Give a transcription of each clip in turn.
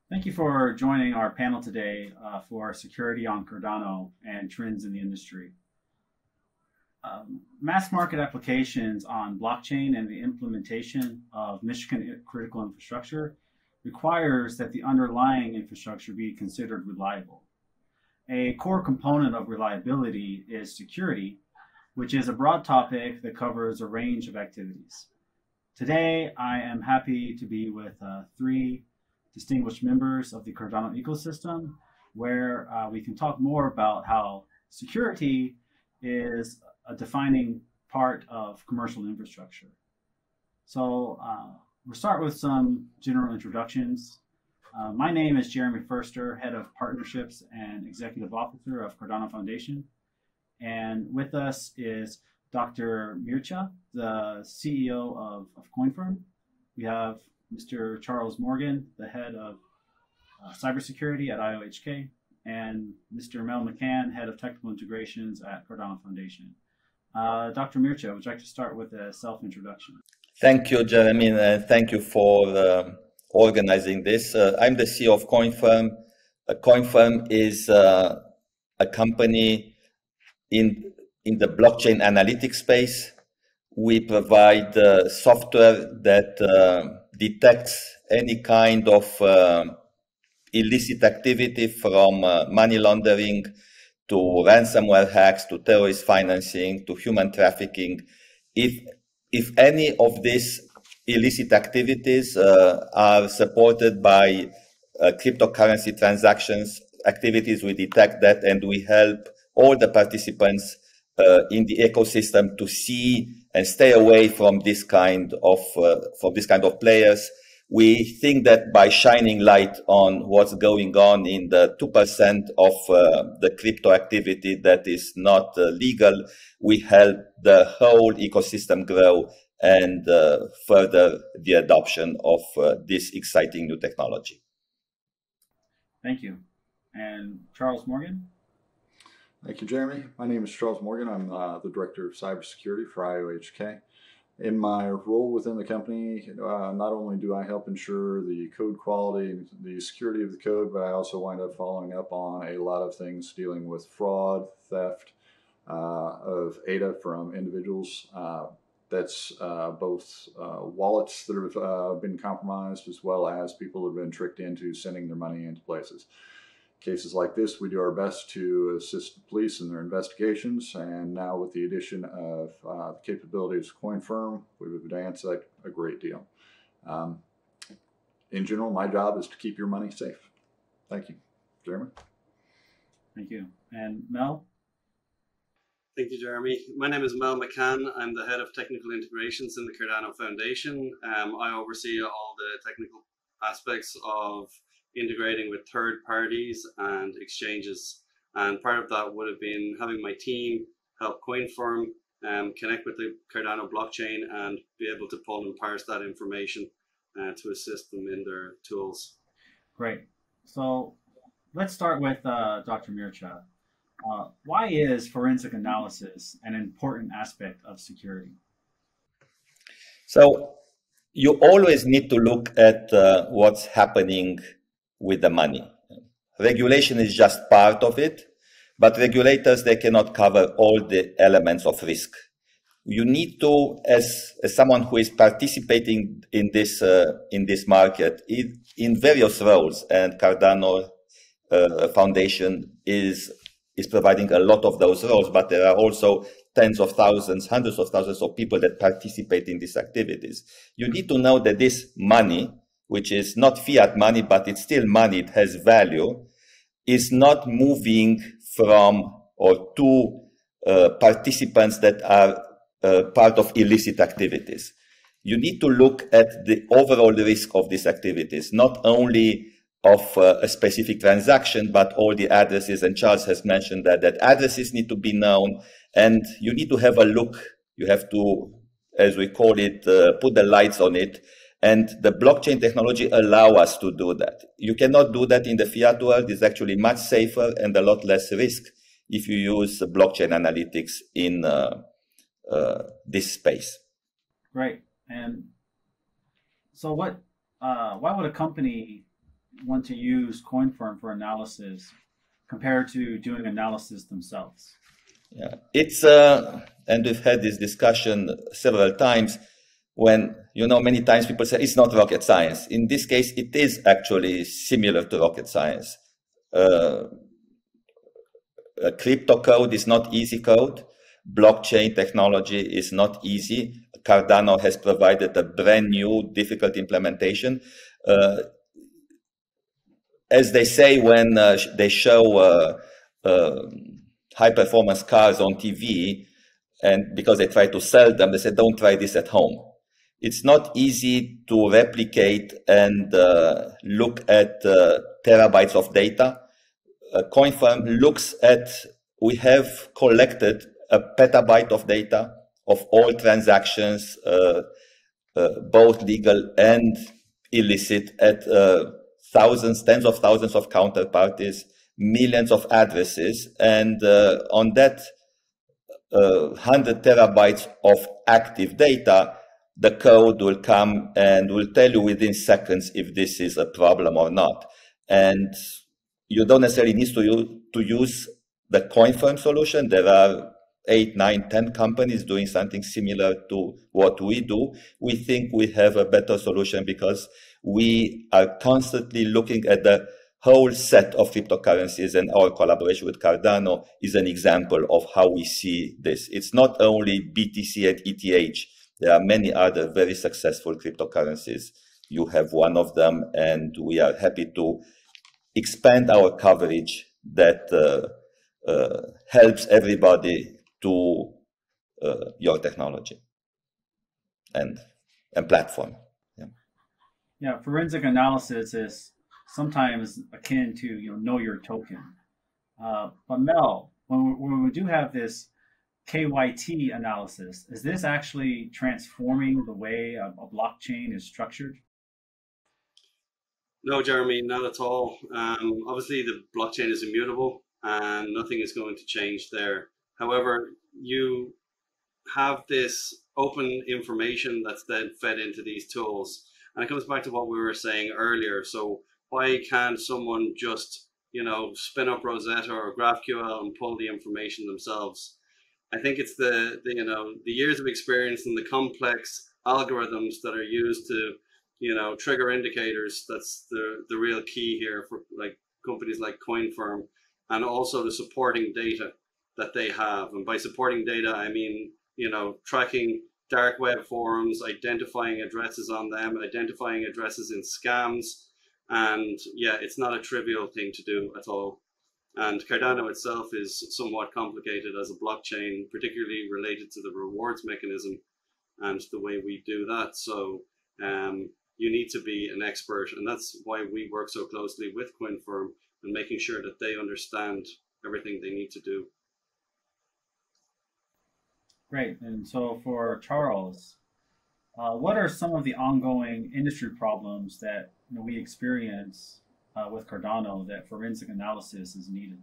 Thank you for joining our panel today for security on Cardano and trends in the industry. Mass market applications on blockchain and the implementation of mission critical infrastructure requires that the underlying infrastructure be considered reliable. A core component of reliability is security, which is a broad topic that covers a range of activities. Today, I am happy to be with three distinguished members of the Cardano ecosystem, where we can talk more about how security is a defining part of commercial infrastructure. So we'll start with some general introductions. My name is Jeremy Furster, Head of Partnerships and Executive Officer of Cardano Foundation. And with us is Dr. Mircea, the CEO of CoinFirm. We have Mr. Charles Morgan, the head of cybersecurity at IOHK, and Mr. Mel McCann, head of technical integrations at Cardano Foundation. Dr. Mircea, would you like to start with a self-introduction? Thank you, Jeremy, and thank you for organizing this. I'm the CEO of CoinFirm. CoinFirm is a company in the blockchain analytics space. We provide software that detects any kind of illicit activity from money laundering to ransomware hacks to terrorist financing to human trafficking. If any of these illicit activities are supported by cryptocurrency transactions, activities, we detect that and we help all the participants in the ecosystem to see and stay away from this kind of players. We think that by shining light on what's going on in the 2% of the crypto activity that is not legal, we help the whole ecosystem grow and further the adoption of this exciting new technology. Thank you. And Charles Morgan? Thank you, Jeremy. My name is Charles Morgan. I'm the Director of Cybersecurity for IOHK. In my role within the company, not only do I help ensure the code quality and the security of the code, but I also wind up following up on a lot of things dealing with fraud, theft of ADA from individuals. That's both wallets that have been compromised as well as people that have been tricked into sending their money into places. Cases like this, we do our best to assist the police in their investigations, and now with the addition of the capabilities of CoinFirm, we've advanced that a great deal. In general, my job is to keep your money safe. Thank you. Jeremy? Thank you. And Mel? Thank you, Jeremy. My name is Mel McCann. I'm the Head of Technical Integrations in the Cardano Foundation. I oversee all the technical aspects of integrating with third parties and exchanges. And part of that would have been having my team help CoinFirm connect with the Cardano blockchain and be able to pull and parse that information to assist them in their tools. Great. So let's start with Dr. Mircea. Why is forensic analysis an important aspect of security? So you always need to look at what's happening with the money. Regulation is just part of it, but regulators, they cannot cover all the elements of risk. You need to, as someone who is participating in this market, in various roles, and Cardano Foundation is providing a lot of those roles, but there are also tens of thousands, hundreds of thousands of people that participate in these activities. You need to know that this money, which is not fiat money, but it's still money, it has value, is not moving from or to participants that are part of illicit activities. You need to look at the overall risk of these activities, not only of a specific transaction, but all the addresses, and Charles has mentioned that addresses need to be known, and you need to have a look. You have to, as we call it, put the lights on it. And the blockchain technology allow us to do that. You cannot do that in the fiat world. It's actually much safer and a lot less risk if you use blockchain analytics in this space. Right. And so why would a company want to use CoinFirm for analysis compared to doing analysis themselves? Yeah, it's and we've had this discussion several times when, many times people say it's not rocket science. In this case, it is actually similar to rocket science. Crypto code is not easy code. Blockchain technology is not easy. Cardano has provided a brand new, difficult implementation. As they say when they show high performance cars on TV, and because they try to sell them, they say, don't try this at home. It's not easy to replicate and look at terabytes of data. CoinFirm looks at, we have collected a petabyte of data of all transactions, both legal and illicit, at thousands, tens of thousands of counterparties, millions of addresses, and on that 100 terabytes of active data, the code will come and will tell you within seconds if this is a problem or not. And you don't necessarily need to use the CoinFirm solution. There are 8, 9, 10 companies doing something similar to what we do. We think we have a better solution because we are constantly looking at the whole set of cryptocurrencies, and our collaboration with Cardano is an example of how we see this. It's not only BTC and ETH. There are many other very successful cryptocurrencies. You have one of them, and we are happy to expand our coverage that helps everybody to your technology and platform. Yeah, forensic analysis is sometimes akin to know your token. But Mel, when we do have this KYT analysis, is this actually transforming the way a blockchain is structured? No, Jeremy, not at all. Obviously, the blockchain is immutable and nothing is going to change there. However, you have this open information that's then fed into these tools. And it comes back to what we were saying earlier. So why can't someone just, spin up Rosetta or GraphQL and pull the information themselves? I think it's the years of experience and the complex algorithms that are used to, trigger indicators. That's the real key here for companies like CoinFirm, and also the supporting data that they have. And by supporting data, I mean, tracking dark web forums, identifying addresses on them, identifying addresses in scams. And yeah, it's not a trivial thing to do at all. And Cardano itself is somewhat complicated as a blockchain, particularly related to the rewards mechanism and the way we do that. So you need to be an expert, and that's why we work so closely with CoinFirm and making sure that they understand everything they need to do. Great. And so for Charles, what are some of the ongoing industry problems that we experience with Cardano that forensic analysis is needed?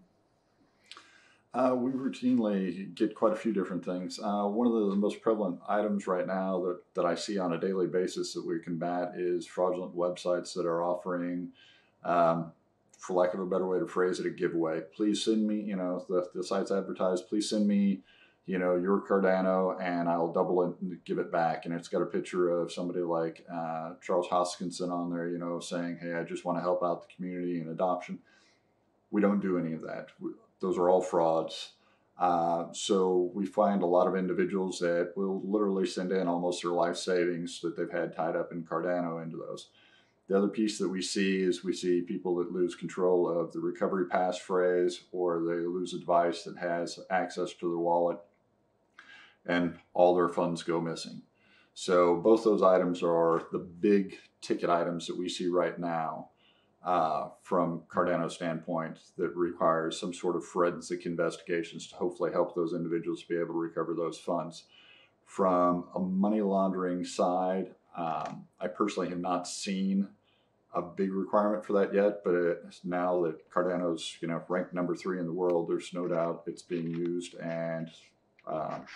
We routinely get quite a few different things. One of the most prevalent items right now that I see on a daily basis that we combat is fraudulent websites that are offering, for lack of a better way to phrase it, a giveaway. Please send me, the site's advertised, please send me, your Cardano and I'll double it and give it back. And it's got a picture of somebody like Charles Hoskinson on there, saying, hey, I just want to help out the community in adoption. We don't do any of that. Those are all frauds. So we find a lot of individuals that will literally send in almost their life savings that they've had tied up in Cardano into those. The other piece that we see is people that lose control of the recovery passphrase, or they lose a device that has access to their wallet, and all their funds go missing. So both those items are the big ticket items that we see right now from Cardano's standpoint that requires some sort of forensic investigations to hopefully help those individuals be able to recover those funds. From a money laundering side, I personally have not seen a big requirement for that yet, but now that Cardano's ranked number 3 in the world, there's no doubt it's being used, and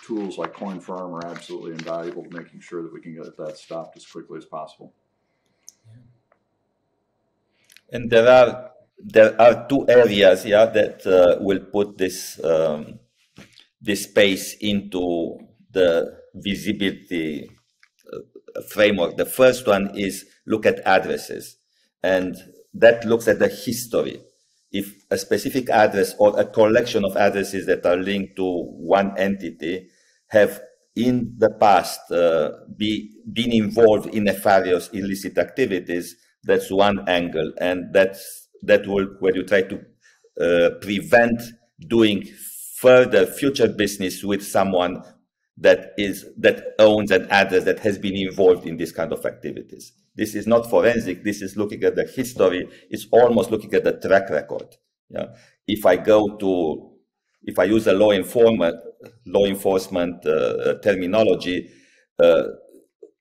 tools like CoinFirm are absolutely invaluable to making sure that we can get that stopped as quickly as possible. And there are two areas, yeah, that will put this this space into the visibility framework. The first one is look at addresses, and that looks at the history. If a specific address or a collection of addresses that are linked to one entity have in the past been involved in nefarious illicit activities, that's one angle, and that will where you try to prevent doing further future business with someone that owns an address that has been involved in this kind of activities. This is not forensic. This is looking at the history. It's almost looking at the track record. Yeah. If I use a law enforcement terminology,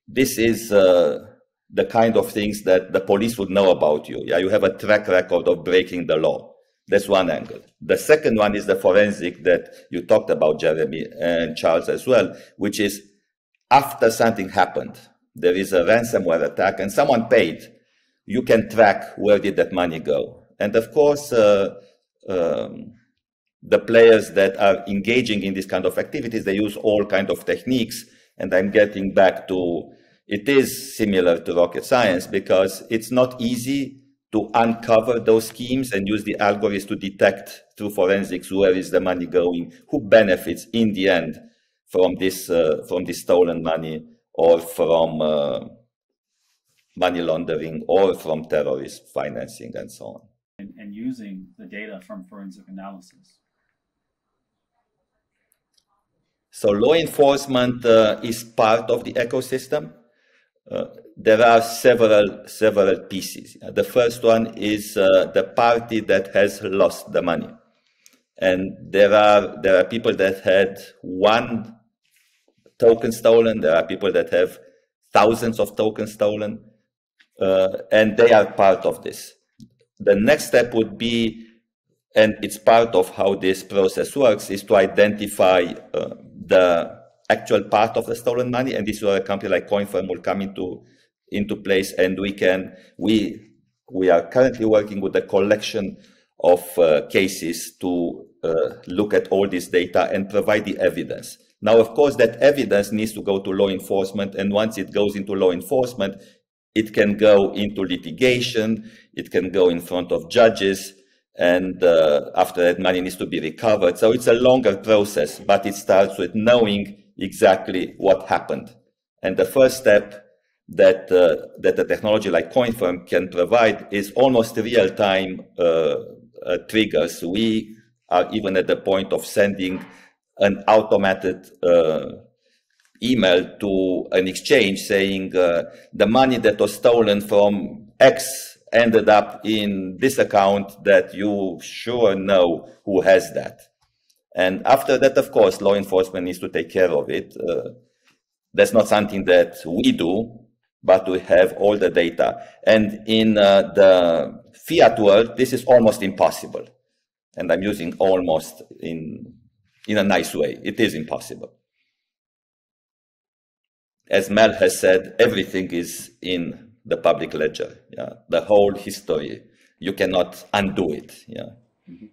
this is the kind of things that the police would know about you. Yeah, you have a track record of breaking the law. That's one angle. The second one is the forensic that you talked about, Jeremy, and Charles as well, which is after something happened, there is a ransomware attack and someone paid, you can track where did that money go. And of course, the players that are engaging in this kind of activities, they use all kinds of techniques. And I'm getting back to, it is similar to rocket science because it's not easy to uncover those schemes and use the algorithms to detect through forensics where is the money going, who benefits in the end from this stolen money or from money laundering or from terrorist financing and so on. And using the data from forensic analysis. So law enforcement is part of the ecosystem. There are several pieces. The first one is the party that has lost the money, and there are people that had one token stolen. There are people that have thousands of tokens stolen, and they are part of this. The next step would be, and it's part of how this process works, is to identify the actual part of the stolen money, and this is where a company like CoinFirm will come into place, and we are currently working with a collection of cases to look at all this data and provide the evidence. Now, of course, that evidence needs to go to law enforcement, and once it goes into law enforcement, it can go into litigation, it can go in front of judges, and after that, money needs to be recovered. So it's a longer process, but it starts with knowing exactly what happened. And the first step that a technology like CoinFirm can provide is almost real-time triggers. We are even at the point of sending an automated email to an exchange saying the money that was stolen from X ended up in this account that you sure know who has that. And after that, of course, law enforcement needs to take care of it. That's not something that we do, but we have all the data. And in the fiat world, this is almost impossible. And I'm using almost in a nice way. It is impossible. As Mel has said, everything is in the public ledger. Yeah, the whole history. You cannot undo it. Yeah. Mm-hmm.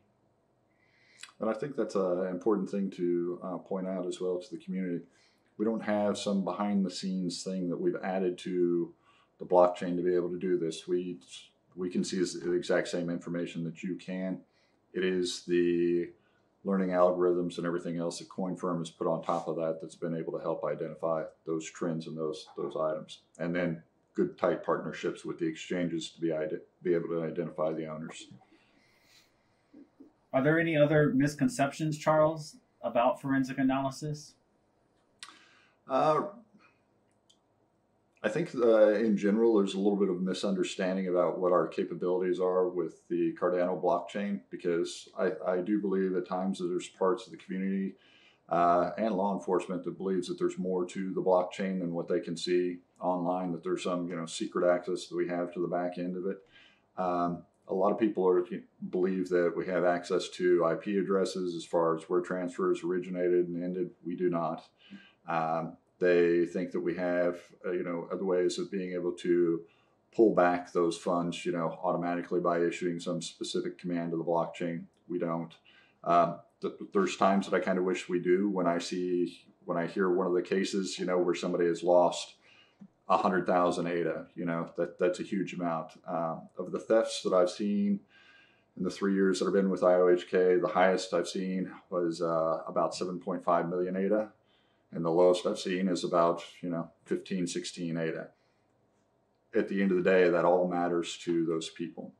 And I think that's an important thing to point out as well to the community. We don't have some behind the scenes thing that we've added to the blockchain to be able to do this. We can see the exact same information that you can. It is the learning algorithms and everything else that CoinFirm has put on top of that that's been able to help identify those trends and those items. And then good tight partnerships with the exchanges to be able to identify the owners. Are there any other misconceptions, Charles, about forensic analysis? I think in general, there's a little bit of misunderstanding about what our capabilities are with the Cardano blockchain, because I do believe at times that there's parts of the community and law enforcement that believes that there's more to the blockchain than what they can see online, that there's some secret access that we have to the back end of it. A lot of people believe that we have access to IP addresses as far as where transfers originated and ended. We do not. They think that we have, other ways of being able to pull back those funds, automatically by issuing some specific command to the blockchain. We don't. There's times that I kind of wish we do when I hear one of the cases, where somebody has lost 100,000 ADA, that's a huge amount. Of the thefts that I've seen in the 3 years that I've been with IOHK, the highest I've seen was about 7.5 million ADA. And the lowest I've seen is about, 15, 16 ADA. At the end of the day, that all matters to those people.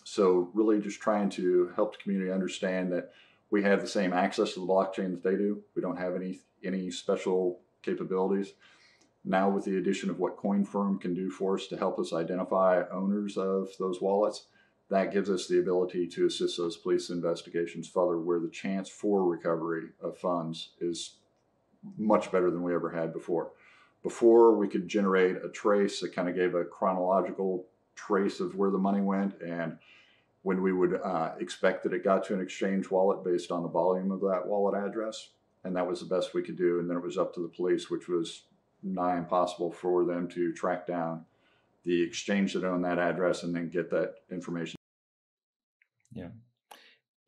So really just trying to help the community understand that we have the same access to the blockchain that they do. We don't have any special capabilities. Now with the addition of what CoinFirm can do for us to help us identify owners of those wallets, that gives us the ability to assist those police investigations further, where the chance for recovery of funds is much better than we ever had before. Before, we could generate a trace that kind of gave a chronological trace of where the money went and when we would expect that it got to an exchange wallet based on the volume of that wallet address. And that was the best we could do. And then it was up to the police, which was nigh impossible for them to track down the exchange that owned that address and then get that information. Yeah.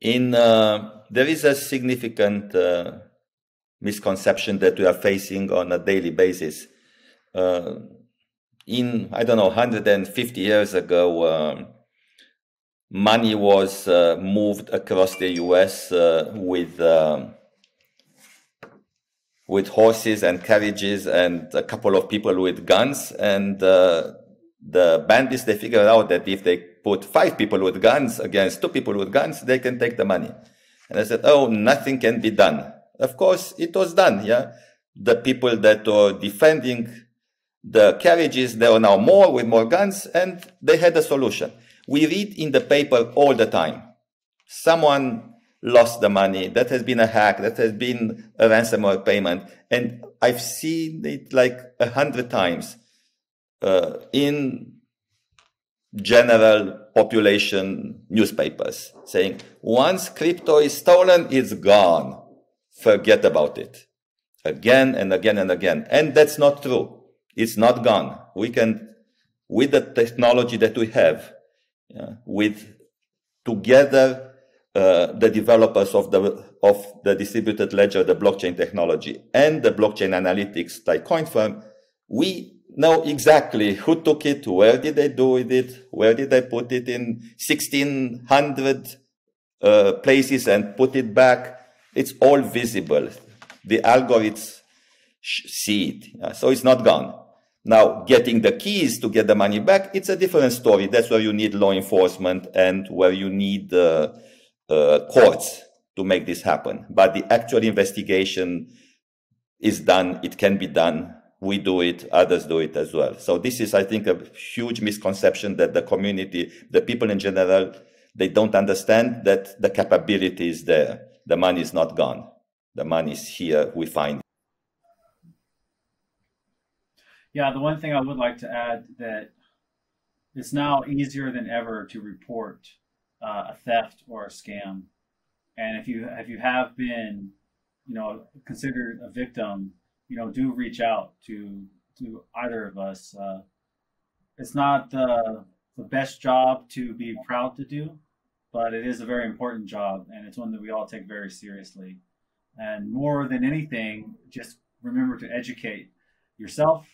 There is a significant misconception that we are facing on a daily basis. I don't know, 150 years ago, money was moved across the US with horses and carriages and a couple of people with guns. And the bandits, they figured out that if they put 5 people with guns against 2 people with guns, they can take the money. And I said, oh, nothing can be done. Of course, it was done, yeah. The people that were defending the carriages, there are now more with more guns, and they had a solution. We read in the paper all the time, someone lost the money, that has been a hack, that has been a ransomware payment. And I've seen it like 100 times in general population newspapers saying, once crypto is stolen, it's gone. Forget about it. Again and again and again. And that's not true. It's not gone. We can, with the technology that we have, together, the developers of the distributed ledger, the blockchain technology, and the blockchain analytics like CoinFirm, we know exactly who took it, where did they do it, where did they put it in 1,600 places and put it back. It's all visible. The algorithms see it. So it's not gone. Now, getting the keys to get the money back, it's a different story. That's where you need law enforcement and where you need courts to make this happen. But the actual investigation is done. It can be done. We do it. Others do it as well. So this is, I think, a huge misconception that the community, the people in general, they don't understand that the capability is there. The money is not gone. The money is here. We find it. Yeah, the one thing I would like to add that it's now easier than ever to report a theft or a scam. And if you have been, considered a victim, do reach out to either of us. It's not the best job to be proud to do, but it is a very important job, and it's one that we all take very seriously. And more than anything, just remember to educate yourself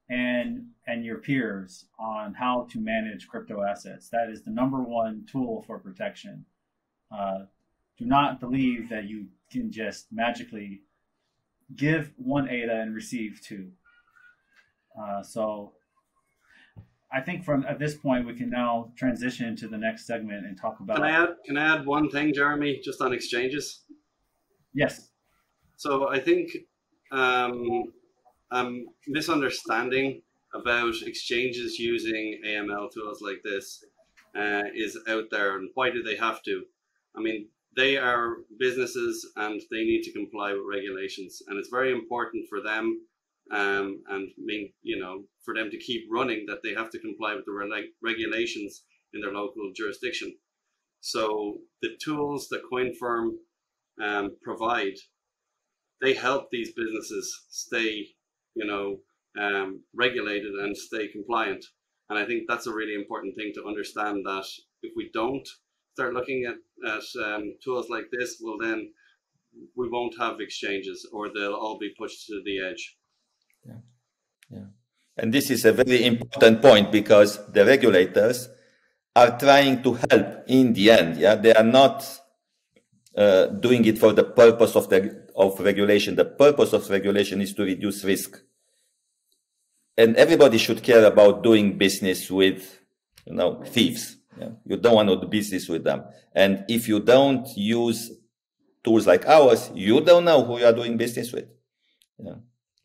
and your peers on how to manage crypto assets. That is the #1 tool for protection. Do not believe that you can just magically give 1 ADA and receive 2. So I think at this point, we can now transition to the next segment and talk about... Can I add one thing, Jeremy, just on exchanges? Yes. So I think misunderstanding about exchanges using AML tools like this is out there. And why do they have to? I mean, they are businesses and they need to comply with regulations. And it's very important for them for them to keep running, that they have to comply with the regulations in their local jurisdiction. So the tools that CoinFirm provide, they help these businesses stay, regulated and stay compliant. And I think that's a really important thing to understand, that if we don't start looking at tools like this, well then we won't have exchanges, or they'll all be pushed to the edge. Yeah, yeah. And this is a very important point, because the regulators are trying to help in the end. Yeah, they are not doing it for the purpose of regulation. The purpose of regulation is to reduce risk. And everybody should care about doing business with, thieves. Yeah? You don't want to do business with them. And if you don't use tools like ours, you don't know who you are doing business with. Yeah?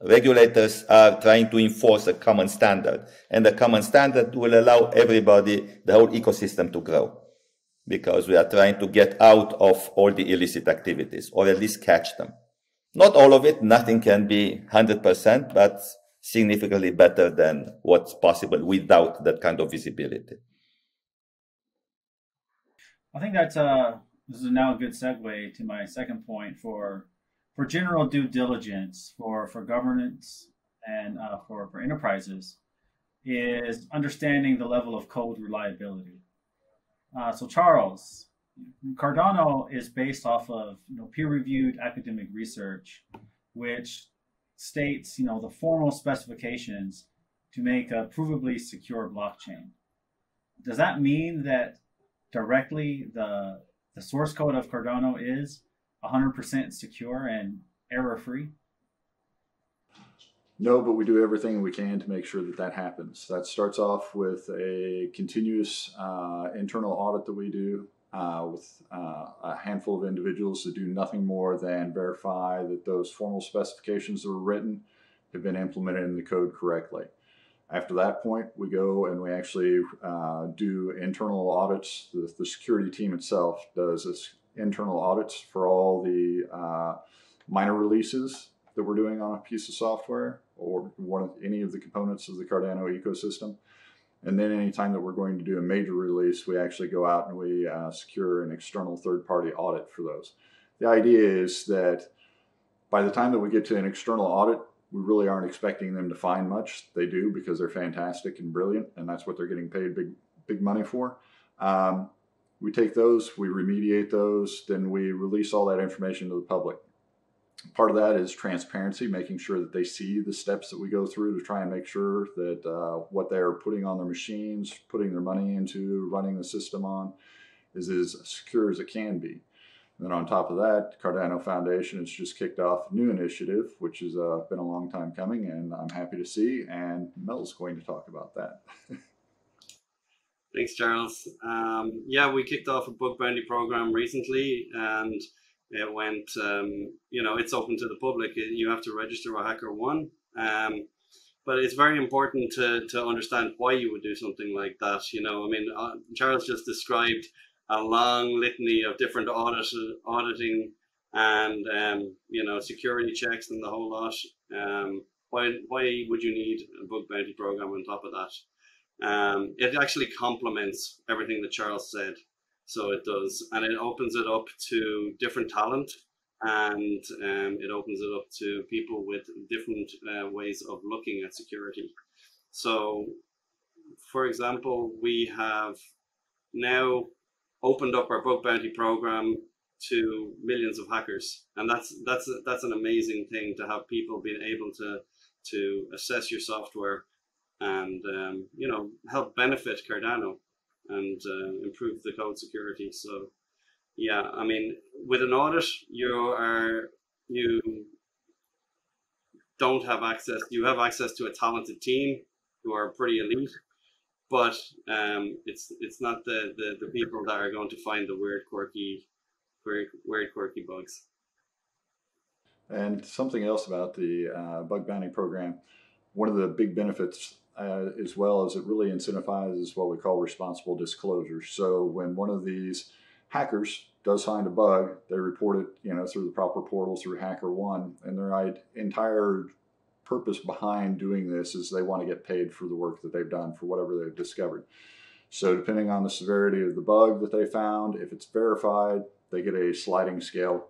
Regulators are trying to enforce a common standard, and the common standard will allow everybody, the whole ecosystem, to grow, because we are trying to get out of all the illicit activities, or at least catch them. Not all of it, nothing can be 100%, but significantly better than what's possible without that kind of visibility. I think that's this is now a good segue to my second point for general due diligence for governance and for enterprises, is understanding the level of code reliability. So Charles, Cardano is based off of peer-reviewed academic research, which states the formal specifications to make a provably secure blockchain. Does that mean that directly the source code of Cardano is 100% secure and error-free? No, but we do everything we can to make sure that happens. That starts off with a continuous internal audit that we do with a handful of individuals that do nothing more than verify that those formal specifications that were written have been implemented in the code correctly. After that point, we go and we actually do internal audits. The security team itself does its internal audits for all the minor releases that we're doing on a piece of software or any of the components of the Cardano ecosystem. And then anytime that we're going to do a major release, we actually go out and we secure an external third-party audit for those. The idea is that by the time that we get to an external audit, we really aren't expecting them to find much. They do, because they're fantastic and brilliant, and that's what they're getting paid big money for. We take those, we remediate those, then we release all that information to the public. Part of that is transparency, making sure that they see the steps that we go through to try and make sure that what they're putting on their machines, putting their money into, running the system on, is as secure as it can be. And then on top of that, Cardano Foundation has just kicked off a new initiative, which has been a long time coming, and I'm happy to see, and Mel's going to talk about that. Thanks, Charles. Yeah, we kicked off a bug bounty program recently, and it went, it's open to the public. You have to register with HackerOne. But it's very important to understand why you would do something like that. Charles just described a long litany of different auditing and, security checks and the whole lot. Why would you need a bug bounty program on top of that? It actually complements everything that Charles said. So it does, and it opens it up to different talent, and it opens it up to people with different ways of looking at security. So, for example, we have now opened up our bug bounty program to millions of hackers, and that's an amazing thing, to have people being able to assess your software and help benefit Cardano and improve the code security. So yeah, with an audit, you don't have access. You have access to a talented team who are pretty elite, but it's not the people that are going to find the weird quirky bugs. And something else about the bug bounty program, one of the big benefits as well as it really incentivizes what we call responsible disclosure. So when one of these hackers does find a bug, they report it, through the proper portals, through HackerOne, and their entire purpose behind doing this is they want to get paid for the work that they've done, for whatever they've discovered. So depending on the severity of the bug that they found, if it's verified, they get a sliding scale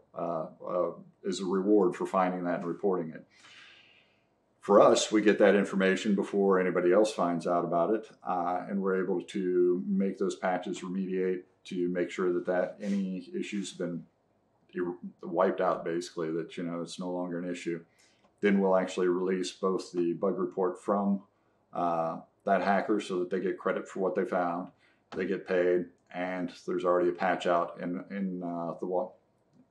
as a reward for finding that and reporting it. For us, we get that information before anybody else finds out about it, and we're able to make those patches remediate to make sure that any issues have been wiped out, basically, that, you know, it's no longer an issue. Then we'll actually release both the bug report from that hacker so that they get credit for what they found, they get paid, and there's already a patch out in the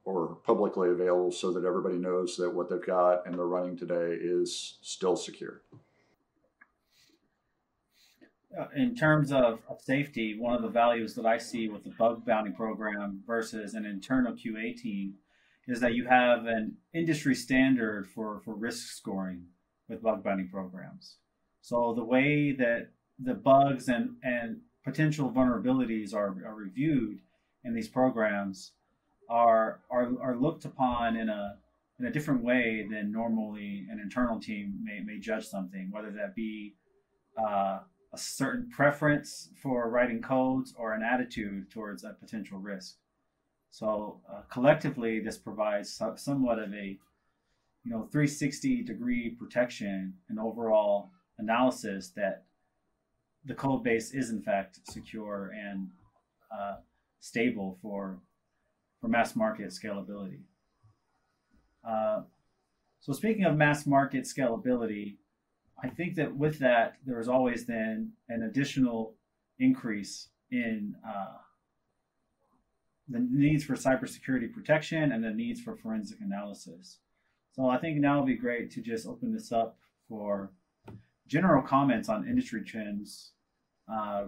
or publicly available so that everybody knows that what they've got and they're running today is still secure. In terms of safety, one of the values that I see with the bug bounty program versus an internal QA team is that you have an industry standard for risk scoring with bug bounty programs. So the way that the bugs and potential vulnerabilities are reviewed in these programs are looked upon in a different way than normally an internal team may judge something, whether that be a certain preference for writing codes or an attitude towards a potential risk. So collectively, this provides somewhat of a 360-degree protection and overall analysis that the code base is in fact secure and stable for mass market scalability. So speaking of mass market scalability, I think that with that, there is always then an additional increase in the needs for cybersecurity protection and the needs for forensic analysis. So I think now it'll be great to just open this up for general comments on industry trends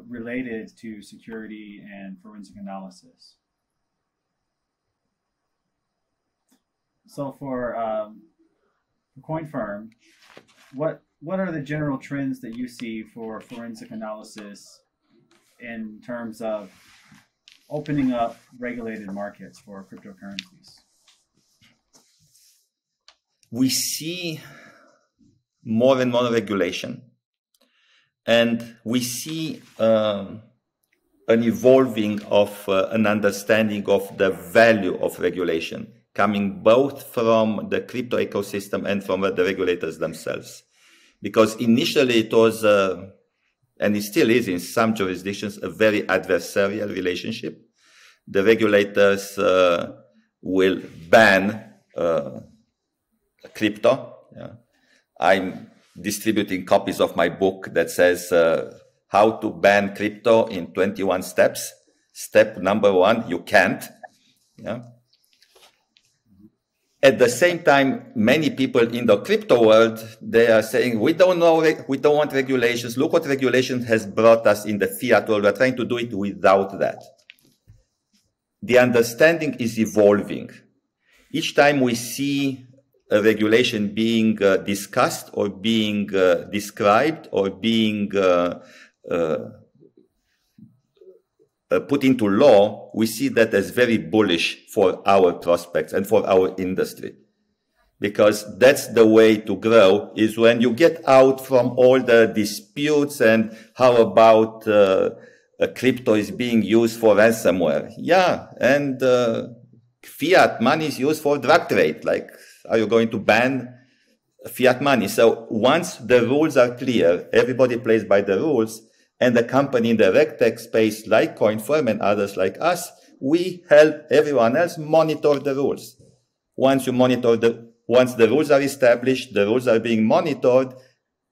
related to security and forensic analysis. So for CoinFirm, what are the general trends that you see for forensic analysis in terms of opening up regulated markets for cryptocurrencies? We see more and more regulation, and we see an evolving of an understanding of the value of regulation, coming both from the crypto ecosystem and from the regulators themselves. Because initially it was, and it still is in some jurisdictions, a very adversarial relationship. The regulators will ban crypto. Yeah. I'm distributing copies of my book that says how to ban crypto in 21 steps. Step number 1, you can't. Yeah. At the same time, many people in the crypto world, they are saying, we don't want regulations. Look what regulation has brought us in the fiat world. We're trying to do it without that. The understanding is evolving. Each time we see a regulation being discussed or being described or being put into law, we see that as very bullish for our prospects and for our industry. Because that's the way to grow, is when you get out from all the disputes and how about crypto is being used for ransomware. Yeah, and fiat money is used for drug trade. Like, are you going to ban fiat money? So once the rules are clear, everybody plays by the rules, and the company in the RegTech space, like CoinFirm and others like us, we help everyone else monitor the rules. Once the rules are established, the rules are being monitored,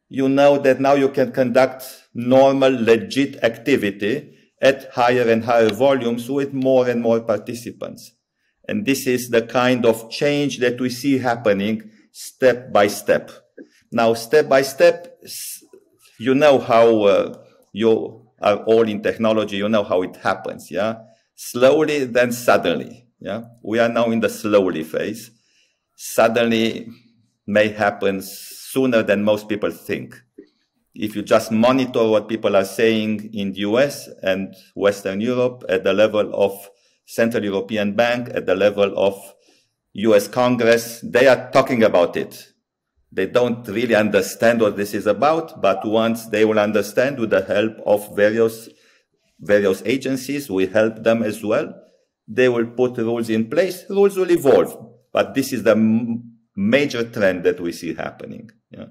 you know that now you can conduct normal, legit activity at higher and higher volumes with more and more participants. And this is the kind of change that we see happening step by step. Now, step by step, you know how you are all in technology, you know how it happens, yeah? Slowly, then suddenly, yeah? We are now in the slowly phase. Suddenly may happen sooner than most people think. If you just monitor what people are saying in the US and Western Europe at the level of Central European Bank, at the level of US Congress, they are talking about it. They don't really understand what this is about, but once they will understand with the help of various agencies, we help them as well. They will put rules in place. Rules will evolve, but this is the major trend that we see happening. Yeah.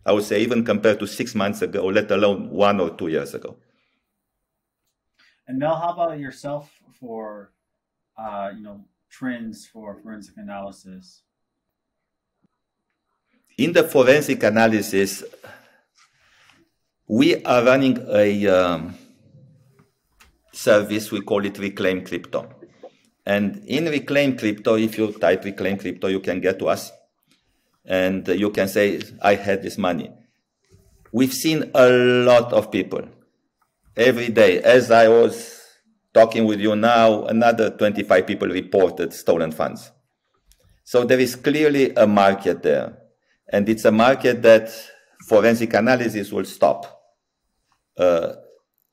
I would say even compared to 6 months ago, let alone 1 or 2 years ago. And Mel, how about yourself for, trends for forensic analysis? In the forensic analysis, we are running a service, we call it Reclaim Crypto. And in Reclaim Crypto, if you type Reclaim Crypto, you can get to us. And you can say, I had this money. We've seen a lot of people every day. As I was talking with you now, another 25 people reported stolen funds. So there is clearly a market there. And it's a market that forensic analysis will stop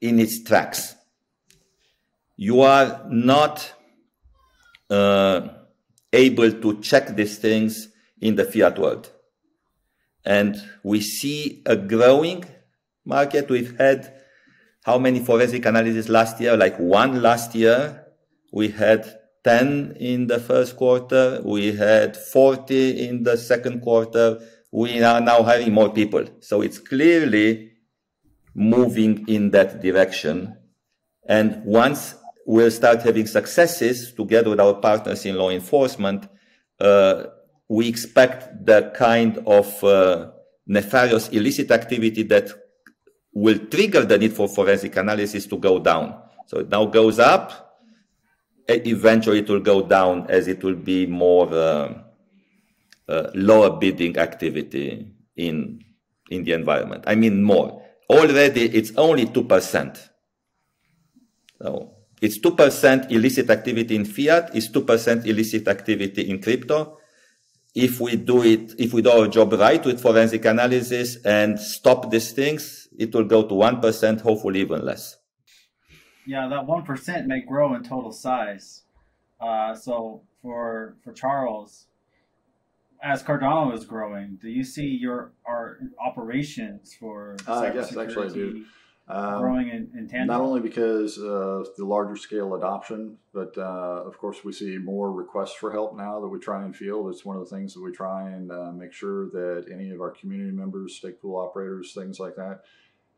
in its tracks. You are not able to check these things in the fiat world. And we see a growing market. We've had how many forensic analysis last year? Like 1 last year. We had 10 in the first quarter. We had 40 in the second quarter. We are now hiring more people. So it's clearly moving in that direction. And once we'll start having successes together with our partners in law enforcement, we expect the kind of nefarious illicit activity that will trigger the need for forensic analysis to go down. So it now goes up. Eventually it will go down as it will be more lower bidding activity in the environment. I mean more. Already it's only 2%. So it's 2% illicit activity in fiat, it's 2% illicit activity in crypto. If we do our job right with forensic analysis and stop these things, it will go to 1%, hopefully even less. Yeah, that 1% may grow in total size. So for Charles, as Cardano is growing, do you see our operations for cybersecurity yes, actually I do. Growing in tandem? Not only because of the larger scale adoption, but of course we see more requests for help now that we try and field. It's one of the things that we try and make sure that any of our community members, stake pool operators, things like that,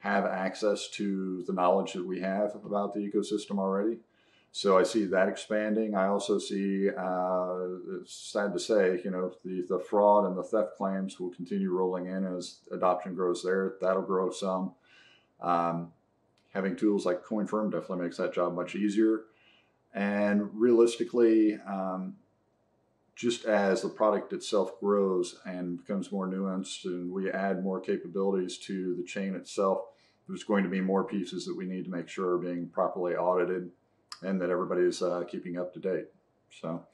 have access to the knowledge that we have about the ecosystem already. So I see that expanding. I also see, it's sad to say, the fraud and the theft claims will continue rolling in as adoption grows there. That'll grow some. Having tools like CoinFirm definitely makes that job much easier. And realistically, just as the product itself grows and becomes more nuanced and we add more capabilities to the chain itself, there's going to be more pieces that we need to make sure are being properly audited and that everybody's keeping up to date. So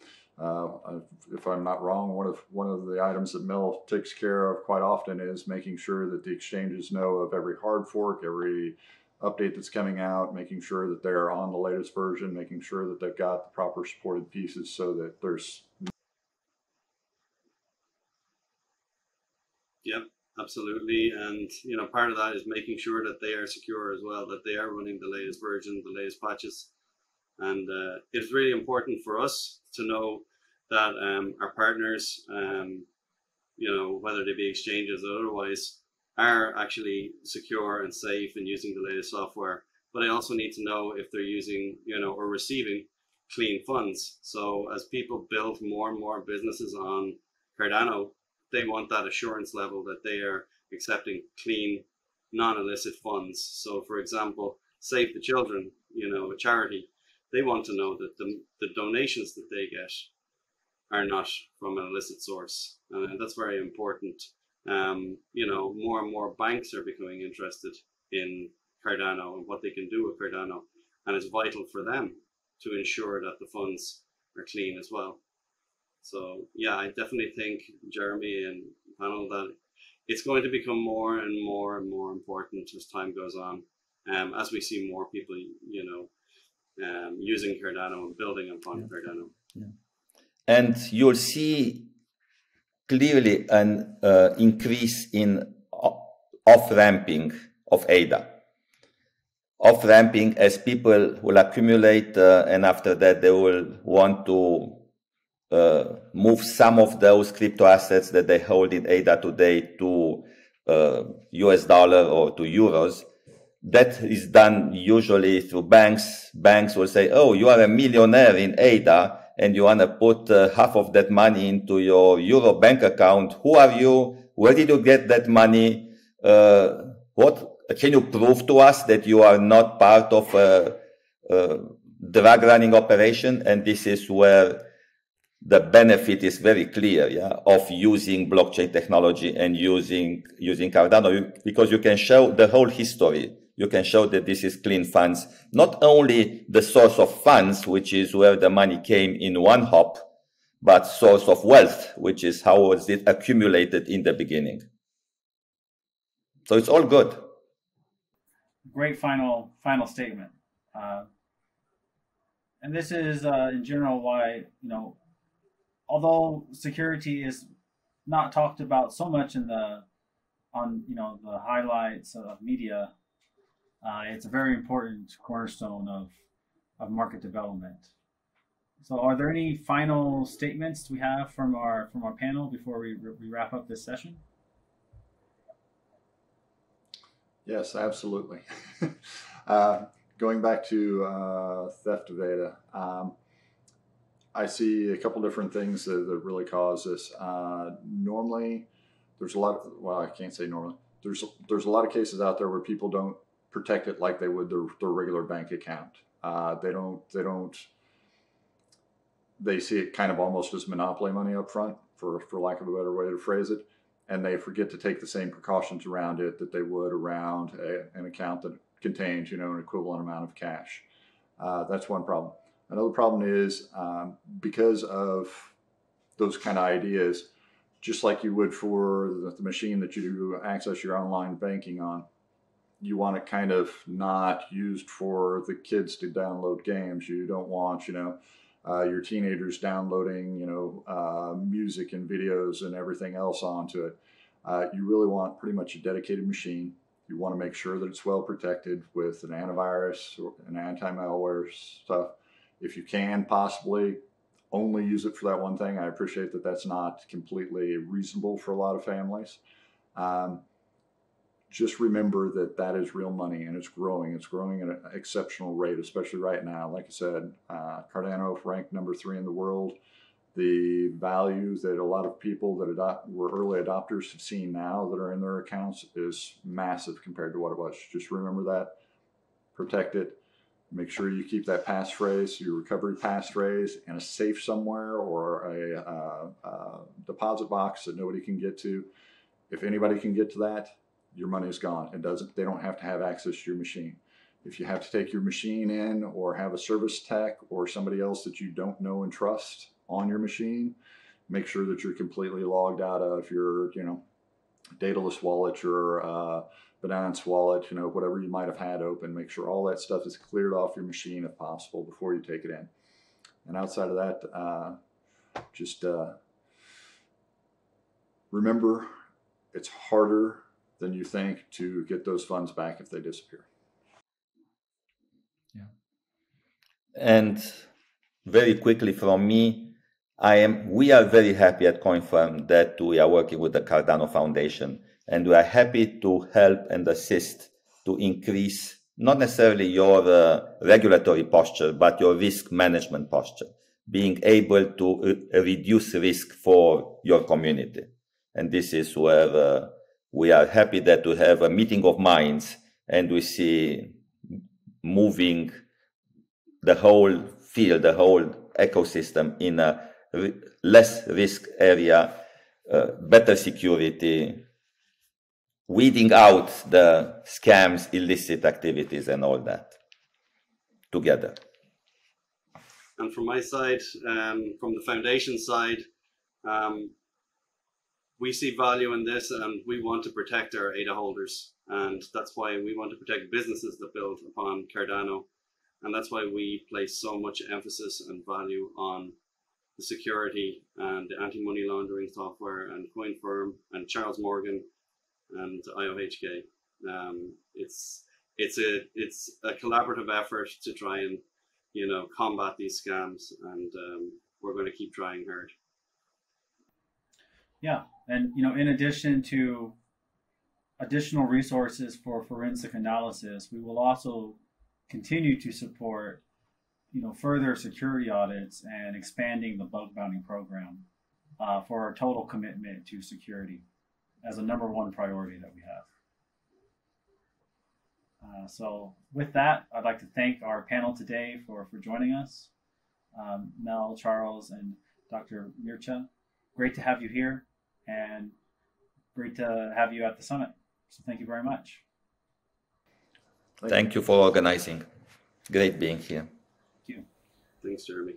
if I'm not wrong, one of the items that Mel takes care of quite often is making sure that the exchanges know of every hard fork, every update that's coming out, making sure that they're on the latest version, making sure that they've got the proper supported pieces so that there's... Yep, absolutely. And, part of that is making sure that they are secure as well, that they are running the latest version, the latest patches. And it's really important for us to know that our partners, whether they be exchanges or otherwise, are actually secure and safe in using the latest software. But I also need to know if they're using, or receiving clean funds. So as people build more and more businesses on Cardano, they want that assurance level that they are accepting clean, non-illicit funds. So for example, Save the Children, a charity, they want to know that the donations that they get are not from an illicit source. And that's very important. More and more banks are becoming interested in Cardano and what they can do with Cardano. And it's vital for them to ensure that the funds are clean as well. So yeah, I definitely think, Jeremy and panel, that it's going to become more and more and more important as time goes on. As we see more people, using Cardano and building upon Cardano. Yeah. And you'll see clearly an increase in off-ramping of ADA. Off-ramping as people will accumulate and after that they will want to move some of those crypto assets that they hold in ADA today to US dollar or to euros. That is done usually through banks. Banks will say, oh, you are a millionaire in ADA and you want to put half of that money into your Euro bank account. Who are you? Where did you get that money? What can you prove to us that you are not part of a drug running operation? And this is where the benefit is very clear, of using blockchain technology and using Cardano, because you can show the whole history. You can show that this is clean funds, not only the source of funds, which is where the money came in one hop, but source of wealth, which is how was it accumulated in the beginning. So it's all good. Great final statement. And this is in general why, although security is not talked about so much on the highlights of media, it's a very important cornerstone of market development. So are there any final statements we have from our panel before we wrap up this session? Yes, absolutely. Going back to theft of ADA, I see a couple different things that really cause this. Normally, there's a lot. Well, I can't say normally. There's a lot of cases out there where people don't protect it like they would their regular bank account. They see it kind of almost as monopoly money up front, for lack of a better way to phrase it, and they forget to take the same precautions around it that they would around an account that contains, an equivalent amount of cash. That's one problem. Another problem is because of those kind of ideas, just like you would for the machine that you access your online banking on, you want it kind of not used for the kids to download games. You don't want, your teenagers downloading, music and videos and everything else onto it. You really want pretty much a dedicated machine. You want to make sure that it's well protected with an antivirus or an anti-malware stuff. If you can possibly only use it for that one thing, I appreciate that that's not completely reasonable for a lot of families. Just remember that that is real money and it's growing. It's growing at an exceptional rate, especially right now. Like I said, Cardano ranked number 3 in the world. The value that a lot of people that were early adopters have seen now that are in their accounts is massive compared to what it was. Just remember that, protect it, make sure you keep that passphrase, your recovery passphrase, in a safe somewhere or a deposit box that nobody can get to. If anybody can get to that, your money is gone. They don't have to have access to your machine. If you have to take your machine in or have a service tech or somebody else that you don't know and trust on your machine, make sure that you're completely logged out of your, Daedalus wallet, your Binance wallet, whatever you might have had open. Make sure all that stuff is cleared off your machine if possible before you take it in. And outside of that, just remember, it's harder than you think to get those funds back if they disappear. Yeah. And very quickly from me, we are very happy at CoinFirm that we are working with the Cardano Foundation, and we are happy to help and assist to increase not necessarily your regulatory posture, but your risk management posture, being able to reduce risk for your community. And this is where we are happy that we have a meeting of minds and we see moving the whole field, the whole ecosystem in a less risk area, better security, weeding out the scams, illicit activities, and all that together. And from my side, from the foundation side, we see value in this and we want to protect our ADA holders. And that's why we want to protect businesses that build upon Cardano. And that's why we place so much emphasis and value on the security and the anti-money laundering software and CoinFirm and Charles Morgan and IOHK. It's a collaborative effort to try and combat these scams, and we're going to keep trying hard. Yeah, and in addition to additional resources for forensic analysis, we will also continue to support, further security audits and expanding the bug bounty program for our total commitment to security as a number one priority that we have. So with that, I'd like to thank our panel today for joining us. Mel, Charles, and Dr. Mircea. Great to have you here and great to have you at the summit. So thank you very much. Thank you for organizing. Great being here. Thank you. Thanks, Jeremy.